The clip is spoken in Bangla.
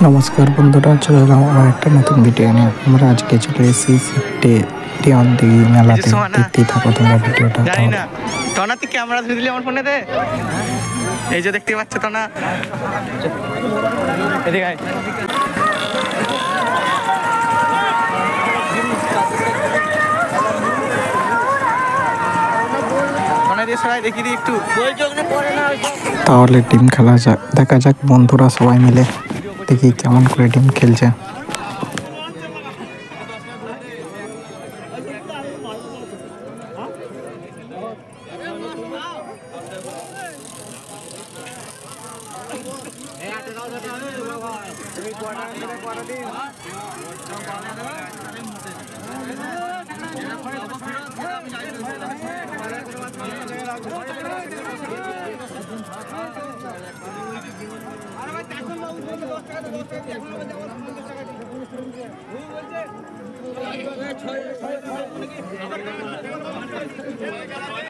নমস্কার বন্ধুরা, চলে এলাম আমার একটা নতুন ভিডিও নিয়ে। আমরা আজকে চলে এসেছি সিফটে টিয়ন দিঘি মেলাতে। দেখতেই থাকো তোমরা ভিডিওটা। জানি না তনা তুই ক্যামেরা ধরে দিলি আমার ফোনেতে। এই যে দেখতে পাচ্ছ তনা, এদিকে আয়। তনা দিয়ে সবাই দেখি দিই একটু। তাহলে টিম খেলা যাক, দেখা যাক বন্ধুরা সবাই মিলে দেখি কেমন করে টিম খেলছে।